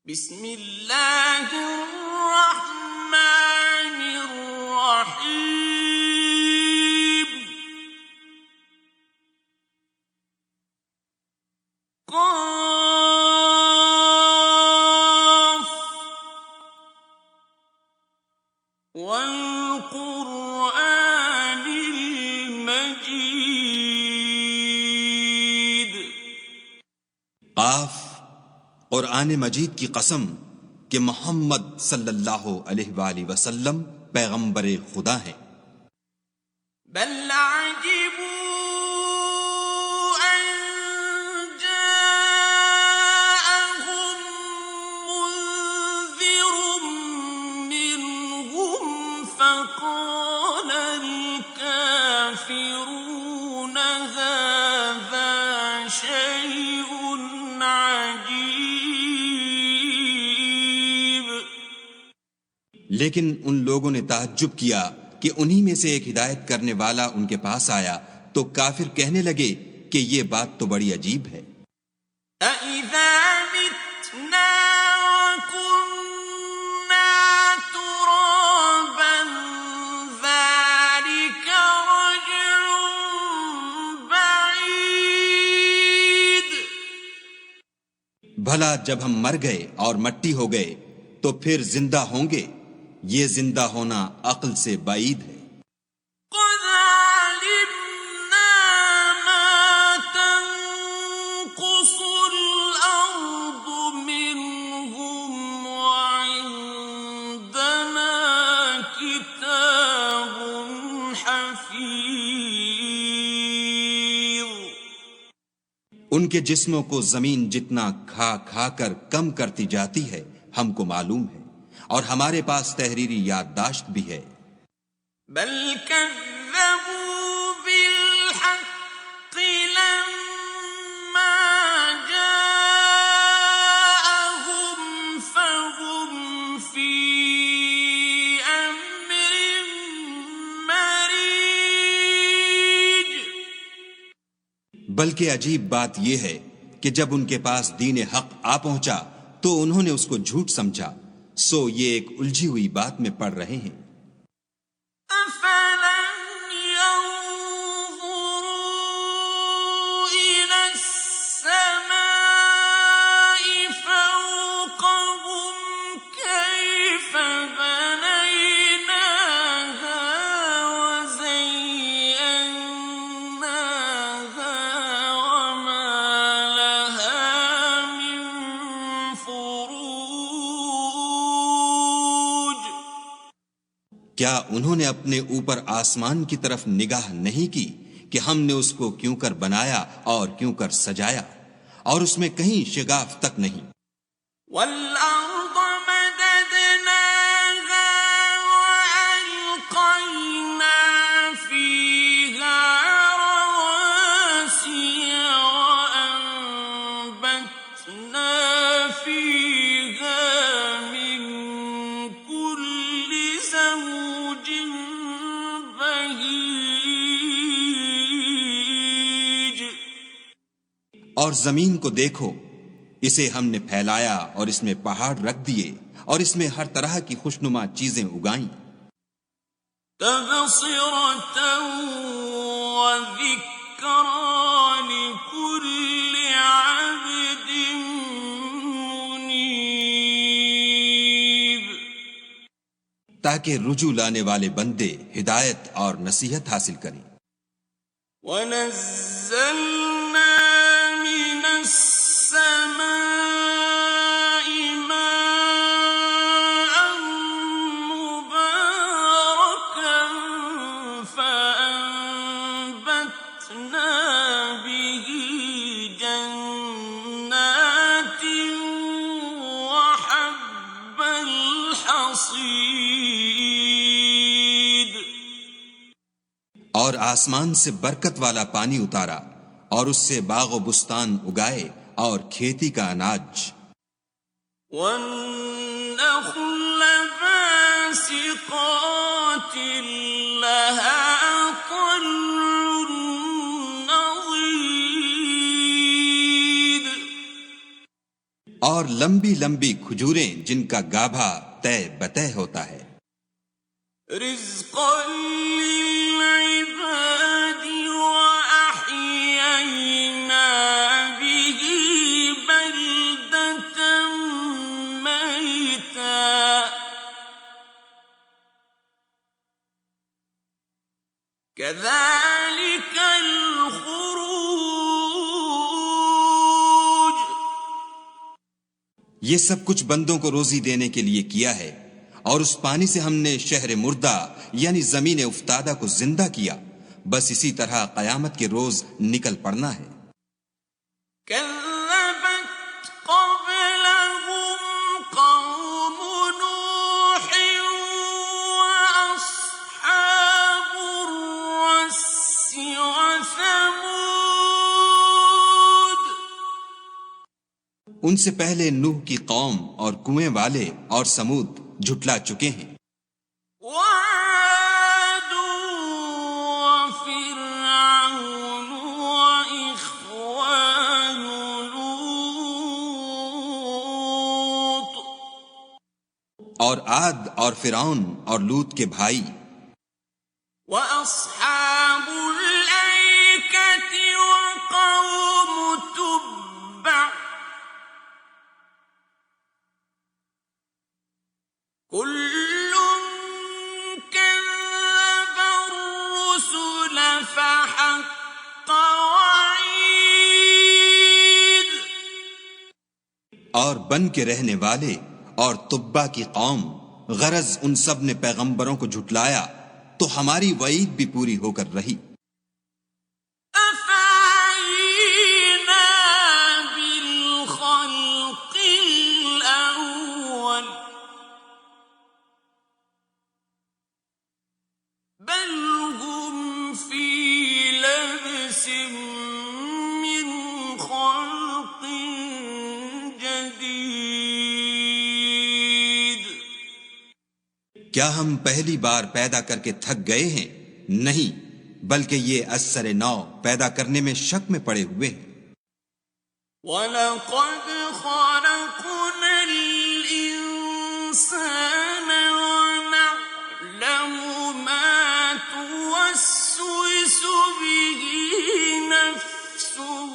بسم اللہ الرحمن الرحیم قاف والقرآن المجید قاف قرآن مجید کی قسم کہ محمد صلی اللہ علیہ وآلہ وسلم پیغمبر خدا ہیں۔ بل عجبوا ان جاءهم منذر منهم فقال الكافرون هذا شيء عجيب۔ لیکن ان لوگوں نے تعجب کیا کہ انہی میں سے ایک ہدایت کرنے والا ان کے پاس آیا تو کافر کہنے لگے کہ یہ بات تو بڑی عجیب ہے۔ أَإِذَا مِتْنَا وَكُنَّا تُرَابًا ذَلِكَ رَجْعٌ بَعِيدٌ۔ بھلا جب ہم مر گئے اور مٹی ہو گئے تو پھر زندہ ہوں گے؟ یہ زندہ ہونا عقل سے بعید ہے۔ قَدْ عَلِمْنَا مَا تَنقُصُ الْأَرْضُ مِنْهُمْ وَعِندَنَا كِتَابٌ حَفِيظٌ۔ ان کے جسموں کو زمین جتنا کھا کھا کر کم کرتی جاتی ہے ہم کو معلوم ہے، اور ہمارے پاس تحریری یادداشت بھی ہے۔ بل كذبوا بالحق لما جاءهم فهم في أمر مريج۔ بلکہ عجیب بات یہ ہے کہ جب ان کے پاس دین حق آ پہنچا تو انہوں نے اس کو جھوٹ سمجھا، سو یہ ایک الجھی ہوئی بات میں پڑ رہے ہیں۔ أفلم ينظروا إلى السماء فوقهم كيف بنيناها وزيناها وما لها من فروج۔ کیا انہوں نے اپنے اوپر آسمان کی طرف نگاہ نہیں کی کہ ہم نے اس کو کیوں کر بنایا اور کیوں کر سجایا، اور اس میں کہیں شگاف تک نہیں۔ وَالْأَرْضَ مَدَدْنَاهَا وَأَلْقَيْنَا فِيهَا رَوَاسِيَ وَأَنبَتْنَا فِيهَا مِن كُلِّ زَوْجٍ بَهِيجٍ۔ اور زمین کو دیکھو، اسے ہم نے پھیلایا اور اس میں پہاڑ رکھ دیے اور اس میں ہر طرح کی خوشنما چیزیں اگائیں۔ تَبْصِرَةً وَذِكْرَىٰ لِكُلِّ عَبْدٍ مُنِيبٍ۔ تاکہ رجوع لانے والے بندے ہدایت اور نصیحت حاصل کریں۔ وَنَزَّلْنَا مِنَ السَّمَاءِ مَاءً مُبَارَكًا فَأَنبَتْنَا بِهِ جَنَّاتٍ وَحَبَّ الْحَصِيدِ۔ اور آسمان سے برکت والا پانی اتارا اور اس سے باغ و بستان اگائے اور کھیتی کا اناج۔ وَالنَّخْلَ بَاسِقَاتٍ لَهَا طَلْعٌ نَضِيدٌ۔ اور لمبی لمبی کھجوریں جن کا گابھا طے بطے ہوتا ہے، رزقا للعباد وأحيينا به بلدة ميتا كذلك الخروج۔ یہ سب کچھ بندوں کو روزی دینے کے لیے کیا ہے، اور اس پانی سے ہم نے شہر مردہ یعنی زمین افتادہ کو زندہ کیا، بس اسی طرح قیامت کے روز نکل پڑنا ہے۔ كذبت قبلهم قوم نوح وأصحاب الرس وثمود۔ ان سے پہلے نوح کی قوم اور کنویں والے اور سمود جھٹلا چکے ہیں، وعاد وفرعون وإخوان لوط۔ اور عاد اور فرعون اور لوط کے بھائی، وأصحاب الأيكة وقوم تبع كل كذب الرسل فحق وعيد۔ اور بن کے رہنے والے اور تبا کی قوم، غرض ان سب نے پیغمبروں کو جھٹلایا تو ہماری وعید بھی پوری ہو کر رہی۔ أفعينا بالخلق الأول بل هم في لبس من خلق جديد۔ کیا ہم پہلی بار پیدا کر کے تھک گئے ہیں؟ نہیں، بلکہ یہ اثر نو پیدا کرنے میں شک میں پڑے ہوئے ہیں۔ وَلَقَدْ خَلَقْنَا الْإِنسَانَ وَنَعْلَمُ مَا تُوَسْوِسُ بِهِ نَفْسُهُ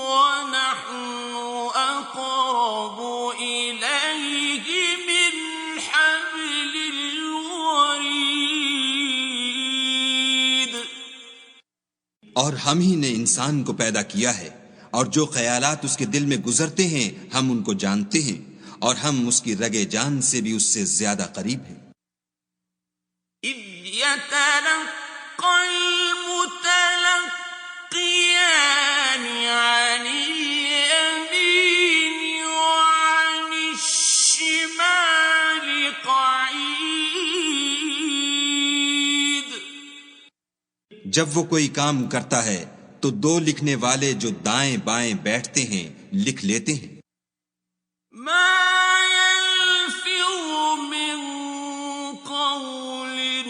وَنَحْنُ أَقْرَبُ إِلَيْهِ مِنْ حَبْلِ الْوَرِيدِ۔ اور ہم ہی نے انسان کو پیدا کیا ہے، اور جو خیالات اس کے دل میں گزرتے ہیں ہم ان کو جانتے ہیں، اور ہم اس کی رگے جان سے بھی اس سے زیادہ قریب ہیں۔ إِذْ يَتَلَقَّى الْمُتَلَقِّيَانِ عَنِ الْيَمِينِ وَعَنِ الشِّمَالِ قَعِيدٌ۔ جب وہ کوئی کام کرتا ہے تو دو لکھنے والے جو دائیں بائیں بیٹھتے ہیں لکھ لیتے ہیں۔ مَا يَلْفِظُ مِن قَوْلٍ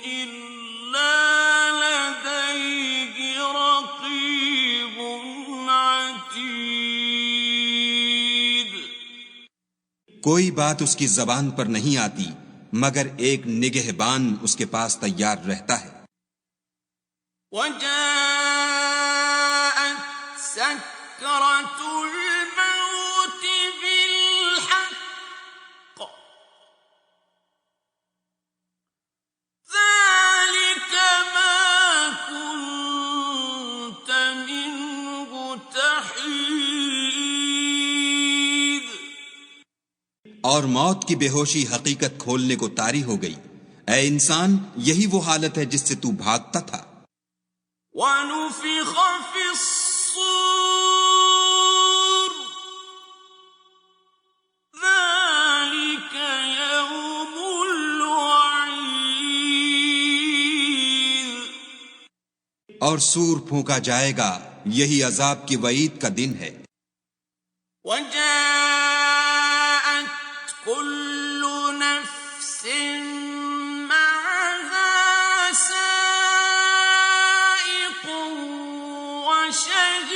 إِلَّا لَدَيْهِ رَقِيبٌ عَتِيدٌ۔ کوئی بات اس کی زبان پر نہیں آتی مگر ایک نگہبان اس کے پاس تیار رہتا ہے۔ وَجَاءَتْ سَكْرَةُ الْمَوْتِ بِالْحَقِّ ذَلِكَ مَا كُنتَ مِنْهُ تَحِيدُ۔ اور موت کی بے ہوشی حقیقت کھولنے کو طاری ہو گئی۔ اے انسان، یہی وہ حالت ہے جس سے تو بھاگتا تھا۔ وَنُفِخَ فِي الصُّورِ ذَلِكَ يَوْمُ الْوَعِيدِ۔ اور سور پھونکا جائے گا، یہی عذاب کی وعید کا دن ہے۔ وَجَاءَتْ كُلُّ نَفْسٍ مَعَهَا سَائِقٌ وَشَهِيدٌ۔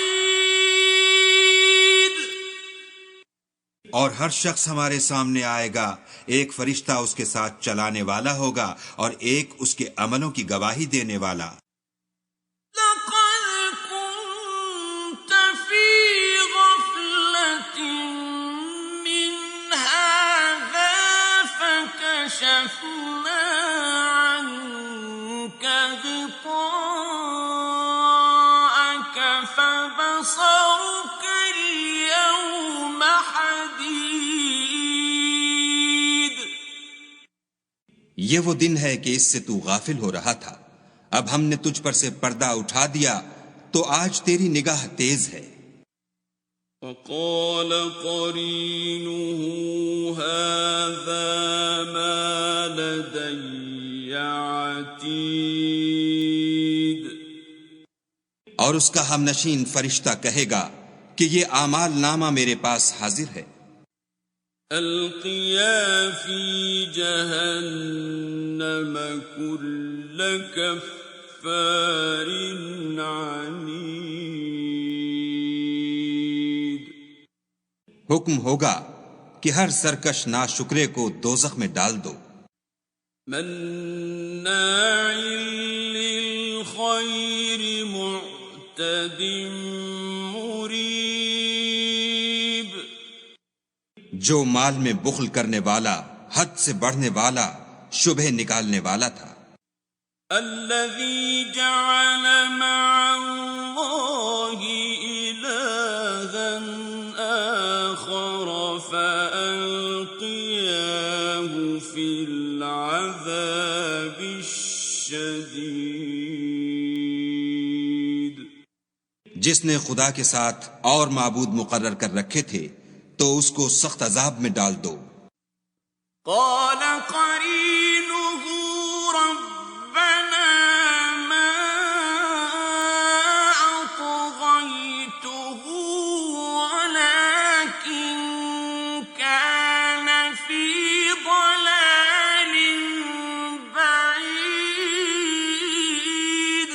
اور ہر شخص ہمارے سامنے آئے گا، ایک فرشتہ اس کے ساتھ چلانے والا ہوگا اور ایک اس کے عملوں کی گواہی دینے والا۔ فكشفنا عنك غطاءك فبصرك اليوم حديد۔ یہ وہ دن ہے کہ اس سے تو غافل ہو رہا تھا، اب ہم نے تجھ پر سے پردہ اٹھا دیا تو آج تیری نگاہ تیز ہے۔ وقال قرينه هذا ما لدي عتيد۔ اور اس کا ہم نشین فرشتہ کہے گا کہ یہ اعمال نامہ میرے پاس حاضر ہے۔ القيا في جهنم كل كفار عنيد۔ حکم ہوگا کہ ہر سرکش ناشکرے کو دوزخ میں ڈال دو۔ مناع للخير معتد مريب۔ جو مال میں بخل کرنے والا، حد سے بڑھنے والا، شبہ نکالنے والا تھا۔ الذي جعل مع الله إلها آخر فألقياه في العذاب الشديد۔ جس نے خدا کے ساتھ اور معبود مقرر کر رکھے تھے تو اس کو سخت عذاب میں ڈال دو۔ قال قرينه ربنا ما أطغيته ولكن كان في ضلال بعيد۔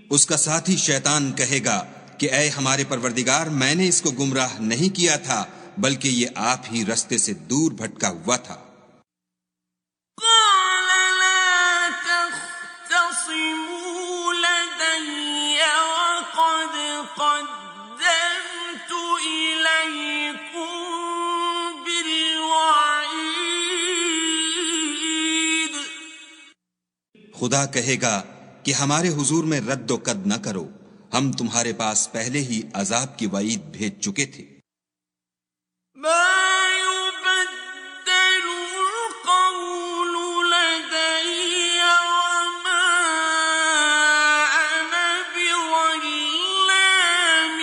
اس کا ساتھی شیطان کہے گا کہ اے ہمارے پروردگار، میں نے اس کو گمراہ نہیں کیا تھا بلکہ یہ آپ ہی رستے سے دور بھٹکا ہوا تھا۔ قال لا تختصموا لدي وقد قدمت إليكم بالوعيد۔ خدا کہے گا کہ ہمارے حضور میں رد و قد نہ کرو، ہم تمہارے پاس پہلے ہی عذاب کی وعید بھیج چکے تھے۔ ما يبدل القول لدي وما أنا بظلام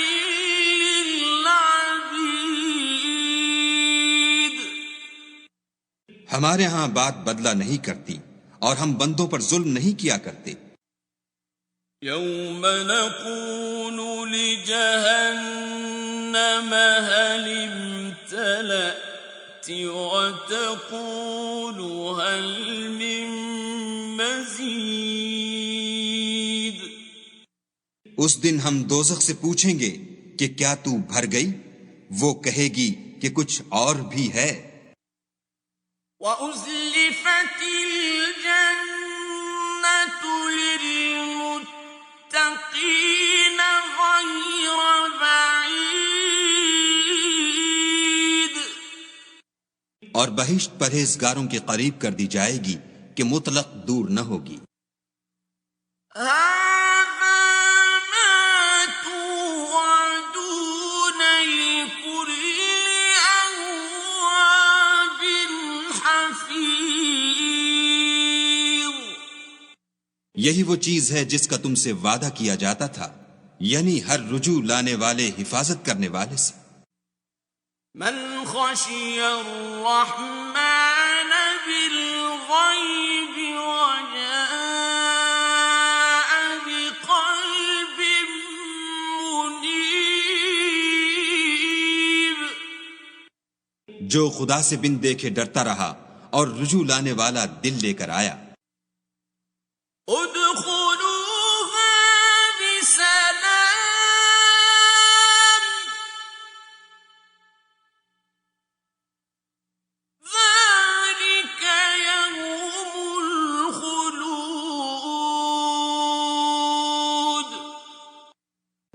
للعبيد۔ ہمارے ہاں بات بدلہ نہیں کرتی اور ہم بندوں پر ظلم نہیں کیا کرتے۔ يوم نقول لجهنم هل امتلأت وتقول هل من مزيد۔ اس دن ہم دوزخ سے پوچھیں گے کہ کیا تو بھر گئی؟ وہ کہے گی کہ کچھ اور بھی ہے۔ وَأُزْلِفَتِ الْجَنَّةُ لِلْمُتَّقِينَ غَيْرَ بَعِيدٍ۔ اور بہشت پرہیزگاروں کے قریب کر دی جائے گی کہ مطلق دور نہ ہوگی۔ یہی وہ چیز ہے جس کا تم سے وعدہ کیا جاتا تھا، یعنی ہر رجوع لانے والے حفاظت کرنے والے سے۔ من خشی الرحمن بالغیب وجاء بقلب منیب۔ جو خدا سے بن دیکھے ڈرتا رہا اور رجوع لانے والا دل لے کر آیا۔ ادخلوها بسلام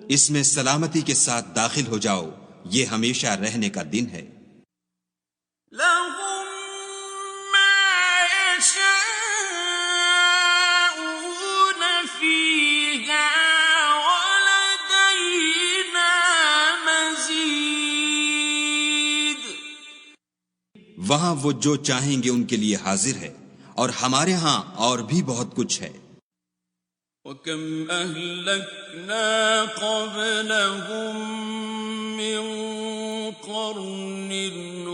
اس میں سلامتی کے ساتھ داخل ہو جاؤ، یہ ہمیشہ رہنے کا دن ہے۔ لهم ما يشاءون فيها ولدينا مزيد۔ وہاں وہ جو چاہیں گے ان کے لیے حاضر ہے، اور ہمارے ہاں اور بھی بہت کچھ ہے۔ وَكَمْ أَهْلَكْنَا قَبْلَهُمْ مِنْ قَرْنٍ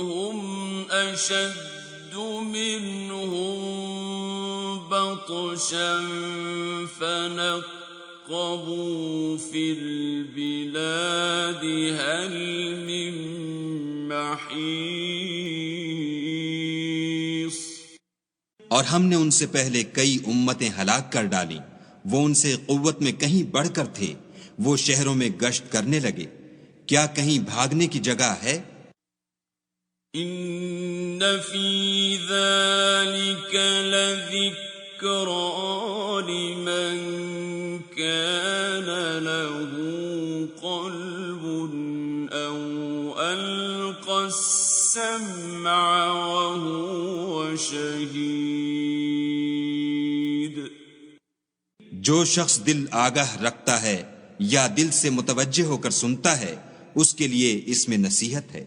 هُمْ أَشَدُّ مِنْهُمْ بَطْشًا فَنَقَّبُوا فِي الْبِلَادِ هَلْ مِنْ مَحِيصٍ۔ اور ہم نے ان سے پہلے کئی امتیں ہلاک کر ڈالیں، وہ ان سے قوت میں کہیں بڑھ کر تھے، وہ شہروں میں گشت کرنے لگے، کیا کہیں بھاگنے کی جگہ ہے؟ ان فی ذلک لذکرى لمن کان له قلب او القى السمع وهو شہید۔ جو شخص دل آگاہ رکھتا ہے یا دل سے متوجہ ہو کر سنتا ہے، اس کے لیے اس میں نصیحت ہے۔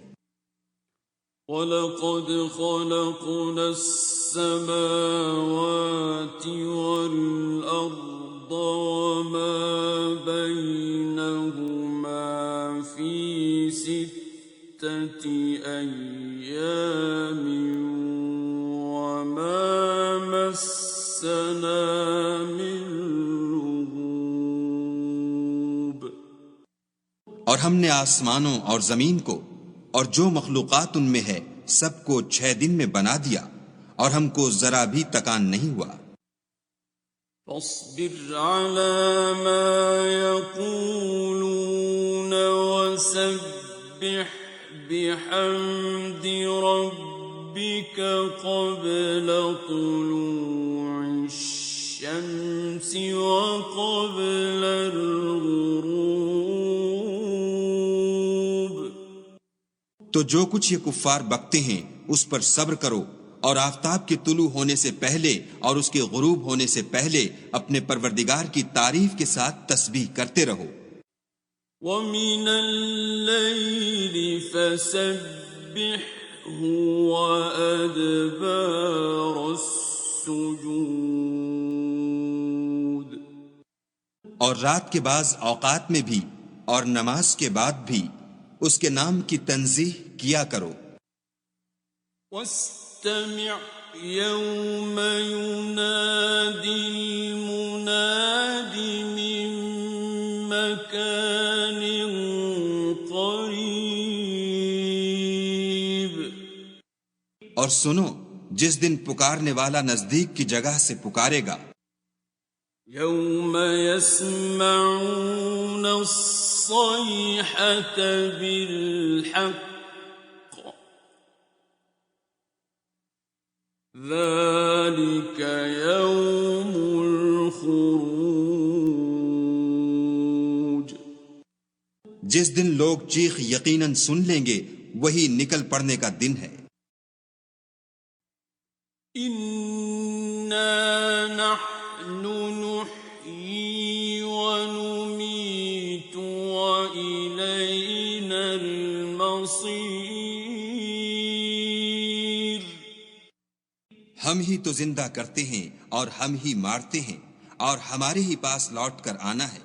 وَلَقَدْ خَلَقْنَا السَّمَاوَاتِ وَالْأَرْضَ وَمَا بَيْنَهُمَا فِي سِتَّةِ أَيَّامٍ وَمَا مَسَّنَا مِن لُغُوبٍ۔ اور ہم نے آسمانوں اور زمین کو اور جو مخلوقات ان میں ہے سب کو 6 دن میں بنا دیا، اور ہم کو ذرا بھی تکان نہیں ہوا۔ فاصبر على ما يقولون وسبح بحمد ربك قبل طلوع الشمس وقبل الغروب۔ تو جو کچھ یہ کفار بکتے ہیں اس پر صبر کرو، اور آفتاب کے طلوع ہونے سے پہلے اور اس کے غروب ہونے سے پہلے اپنے پروردگار کی تعریف کے ساتھ تسبیح کرتے رہو۔ وَمِنَ اللَّيْلِ فَسَبِّحْهُ وَأَدْبَارَ السُّجُودِ۔ اور رات کے بعض اوقات میں بھی اور نماز کے بعد بھی اس کے نام کی تنزیح کیا کرو۔ وَاسْتَمِعْ يَوْمَ يُنَادِ الْمُنَادِ مِن مَّكَانٍ قَرِيبٍ۔ اور سنو جس دن پکارنے والا نزدیک کی جگہ سے پکارے گا۔ يَوْمَ يَسْمَعُونَ الصَّيْحَةَ بِالْحَقِّ ذَلِكَ يَوْمُ الْخُرُوجِ۔ جس دن لوگ چیخ یقیناً سن لیں گے وہی نکل پڑنے کا دن ہے۔ إِنَّا نَحْنُ نُحْيِي وَنُمِيتُ وَإِلَيْنَا الْمَصِيرُ۔ ہم ہی تو زندہ کرتے ہیں اور ہم ہی مارتے ہیں، اور ہمارے ہی پاس لوٹ کر آنا ہے۔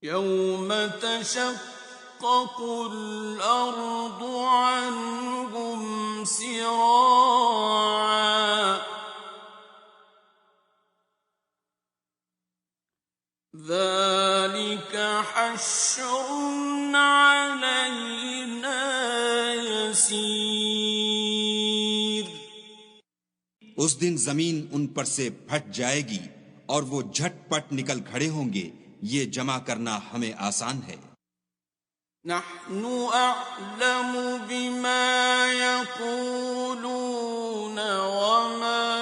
يَوْمَ تَشَقَّقُ الْأَرْضُ عَنْهُمْ سِرَاعًا ذَلِكَ حَشْرٌ عَلَيْنَا يَسِيرٌ۔ اس دن زمین ان پر سے پھٹ جائے گی اور وہ جھٹ پٹ نکل کھڑے ہوں گے، یہ جمع کرنا ہمیں آسان ہے۔ نحن أعلم بما يقولون وما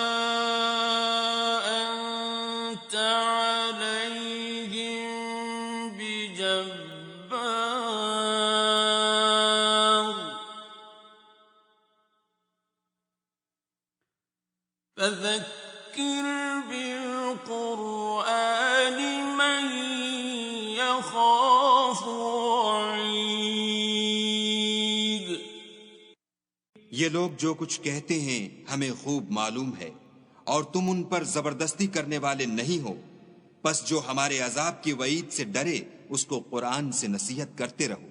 أنت عليهم بجنيد۔ فذكر بالقرآن من يخاف وعید. یہ لوگ جو کچھ کہتے ہیں ہمیں خوب معلوم ہے، اور تم ان پر زبردستی کرنے والے نہیں ہو، بس جو ہمارے عذاب کی وعید سے ڈرے اس کو قرآن سے نصیحت کرتے رہو.